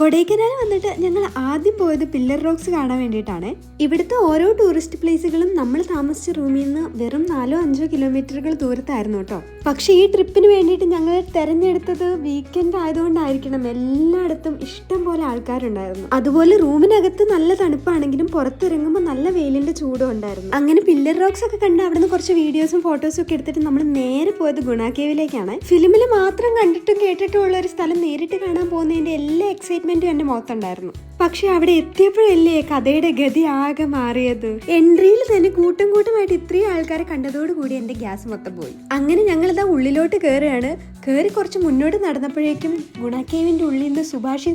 കൊടൈക്കനാൽ വന്നിട്ട് ഞങ്ങൾ ആദ്യം പോയത് പില്ലർ റോക്സ് കാണാൻ വേണ്ടിയിട്ടാണ്. ഇവിടുത്തെ ഓരോ ടൂറിസ്റ്റ് പ്ലേസുകളും നമ്മൾ താമസിച്ച റൂമിൽ നിന്ന് വെറും 4-5 കിലോമീറ്ററുകൾ ദൂരത്തായിരുന്നു കേട്ടോ. പക്ഷെ ഈ ട്രിപ്പിന് വേണ്ടിയിട്ട് ഞങ്ങൾ തെരഞ്ഞെടുത്തത് വീക്കെൻഡ് ആയതുകൊണ്ടായിരിക്കണം എല്ലായിടത്തും ഇഷ്ടം പോലെ ആൾക്കാരുണ്ടായിരുന്നു. അതുപോലെ റൂമിനകത്ത് നല്ല തണുപ്പാണെങ്കിലും പുറത്തിറങ്ങുമ്പോൾ നല്ല വെയിലിന്റെ ചൂടും ഉണ്ടായിരുന്നു. അങ്ങനെ പില്ലർ റോക്സ് ഒക്കെ കണ്ട് അവിടുന്ന് കുറച്ച് വീഡിയോസും ഫോട്ടോസും ഒക്കെ എടുത്തിട്ട് നമ്മൾ നേരെ പോയത് ഗുണ കേവിലേക്കാണ്. ഫിലിമിൽ മാത്രം കണ്ടിട്ടും കേട്ടിട്ടും ഉള്ള ഒരു സ്ഥലം നേരിട്ട് കാണാൻ പോകുന്നതിന്റെ എല്ലാ എക്സൈറ്റ്മെന്റും എന്റെ മുഖത്തുണ്ടായിരുന്നു. പക്ഷെ അവിടെ എത്തിയപ്പോഴല്ലേ കഥയുടെ ഗതി ആകെ മാറിയത്. എൻട്രിയിൽ തന്നെ കൂട്ടം കൂട്ടമായിട്ട് ഇത്രയും ആൾക്കാരെ കണ്ടതോടുകൂടി എന്റെ ഗ്യാസ് മൊത്തം പോയി. അങ്ങനെ ഞങ്ങളിതാ ഉള്ളിലോട്ട് കയറുകയാണ്. കയറി കുറച്ച് മുന്നോട്ട് നടന്നപ്പോഴേക്കും ഗുണക്കേവിന്റെ ഉള്ളിൽ നിന്ന് സുഭാഷി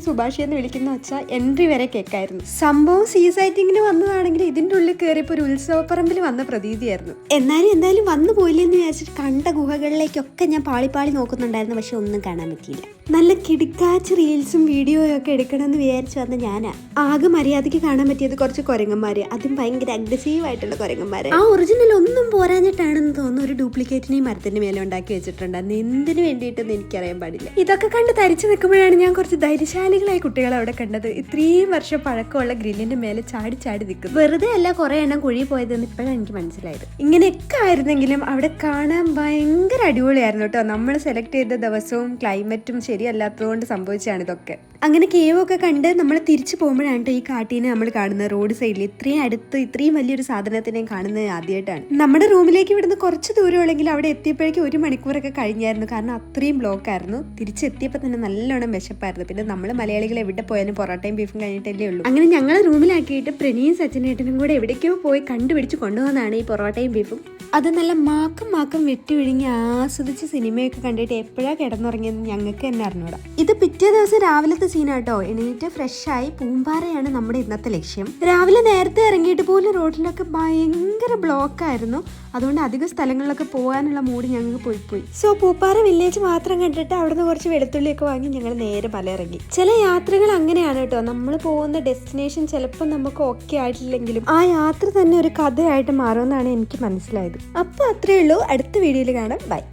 എന്ന് വിളിക്കുന്ന വെച്ചാൽ എൻട്രി വരെ കേൾക്കായിരുന്നു. സംഭവം സീ സൈറ്റിങ്ങിന് വന്നതാണെങ്കിൽ ഇതിന്റെ ഉള്ളിൽ കയറിയപ്പോൾ ഒരു ഉത്സവപ്പറമ്പിൽ വന്ന പ്രതീതിയായിരുന്നു. എന്തായാലും വന്നു പോയില്ലെന്ന് വിചാരിച്ചിട്ട് കണ്ട ഗുഹകളിലേക്കൊക്കെ ഞാൻ പാളി നോക്കുന്നുണ്ടായിരുന്നു. പക്ഷെ ഒന്നും കാണാൻ പറ്റിയില്ല. നല്ല കിടുക്കാച്ച് റീൽസും വീഡിയോയും ഒക്കെ എടുക്കണമെന്ന് വിചാരിച്ചു വന്ന ഞാനാ ആകെ മര്യാദയ്ക്ക് കാണാൻ പറ്റിയത് കുറച്ച് കുരങ്ങന്മാര്, അതും ഭയങ്കര അഗ്രസീവ് ആയിട്ടുള്ള കുരങ്ങന്മാര്. ആ ഒറിജിനൽ ഒന്നും പോരാഞ്ഞിട്ടാണെന്ന് തോന്നുന്നു ഒരു ഡ്യൂപ്ലിക്കേറ്റിനെ മരത്തിന്റെ മേലെ ഉണ്ടാക്കി വെച്ചിട്ടുണ്ടായിരുന്നു. എന്തിനു വേണ്ടിയിട്ടെന്ന് എനിക്കറിയാൻ പാടില്ല. ഇതൊക്കെ കണ്ട് തരിച്ചു നിൽക്കുമ്പോഴാണ് ഞാൻ കുറച്ച് ധൈര്യശാലികളായ കുട്ടികളെ അവിടെ കണ്ടത്. ഇത്രയും വർഷം പഴക്കമുള്ള ഗ്രില്ലിന്റെ മേലെ ചാടി നിൽക്കും. വെറുതെ അല്ല കുറെ എണ്ണം കുഴി പോയതെന്ന് ഇപ്പോഴാണ് എനിക്ക് മനസ്സിലായത്. ഇങ്ങനെയൊക്കെ ആയിരുന്നെങ്കിലും അവിടെ കാണാൻ ഭയങ്കര അടിപൊളിയായിരുന്നു കേട്ടോ. നമ്മൾ സെലക്ട് ചെയ്ത ദിവസവും ക്ലൈമറ്റും ശരിയല്ലാത്തതുകൊണ്ട് സംഭവിച്ചാണ് ഇതൊക്കെ. അങ്ങനെ കേവൊക്കെ കണ്ട് നമ്മൾ തിരിച്ചു പോകുമ്പോഴാണ് ഈ കാട്ടീനെ നമ്മൾ കാണുന്നത്. റോഡ് സൈഡിൽ ഇത്രയും അടുത്ത് ഇത്രയും വലിയൊരു സാധനത്തിനെ കാണുന്നത് ആദ്യമായിട്ടാണ്. നമ്മുടെ റൂമിലേക്ക് ഇവിടുന്ന് കുറച്ച് ദൂരമുള്ളെങ്കിൽ അവിടെ എത്തിയപ്പോഴേക്കും 1 മണിക്കൂറൊക്കെ കഴിഞ്ഞായിരുന്നു. കാരണം അത്രയും ബ്ലോക്ക് ആയിരുന്നു. തിരിച്ചെത്തിയപ്പോൾ തന്നെ നല്ലോണം വിശപ്പായിരുന്നു. പിന്നെ നമ്മൾ മലയാളികൾ എവിടെ പോയാലും പൊറോട്ടയും ബീഫും കഴിഞ്ഞിട്ടല്ലേ ഉള്ളൂ. അങ്ങനെ ഞങ്ങളെ റൂമിലാക്കിയിട്ട് പ്രണയും സച്ചിനേട്ടനും കൂടെ എവിടേക്കോ പോയി കണ്ടുപിടിച്ച് കൊണ്ടുപോകുന്നതാണ് ഈ പൊറോട്ടയും ബീഫും. അത് നല്ല മാക്കം വെട്ടി വിഴുങ്ങി ആസ്വദിച്ച് സിനിമയൊക്കെ കണ്ടിട്ട് എപ്പോഴാണ് കിടന്നുറങ്ങിയെന്ന് ഞങ്ങൾക്ക് തന്നെ അറിഞ്ഞൂടാ. ഇത് പിറ്റേ ദിവസം രാവിലത്തെ സീനാട്ടോ. എണീറ്റ് ഫ്രഷായി പൂമ്പാറയാണ് നമ്മുടെ ഇന്നത്തെ ലക്ഷ്യം. രാവിലെ നേരത്തെ ഇറങ്ങിയിട്ട് പോലും റോഡിലൊക്കെ ഭയങ്കര ബ്ലോക്കായിരുന്നു. അതുകൊണ്ട് അധികം സ്ഥലങ്ങളിലൊക്കെ പോകാനുള്ള മൂഡ് ഞങ്ങൾക്ക് പോയി. സോ പൂപ്പാറ വില്ലേജ് മാത്രം കണ്ടിട്ട് അവിടുന്ന് കുറച്ച് വെളുത്തുള്ളിയൊക്കെ വാങ്ങി ഞങ്ങൾ നേരെ മല ഇറങ്ങി. ചില യാത്രകൾ അങ്ങനെയാണ് കേട്ടോ. നമ്മൾ പോകുന്ന ഡെസ്റ്റിനേഷൻ ചിലപ്പോൾ നമുക്ക് ഓക്കെ ആയിട്ടില്ലെങ്കിലും ആ യാത്ര തന്നെ ഒരു കഥയായിട്ട് മാറുമെന്നാണ് എനിക്ക് മനസ്സിലായത്. അപ്പോൾ അത്രയേ ഉള്ളൂ. അടുത്ത വീഡിയോയിൽ കാണാം. ബൈ.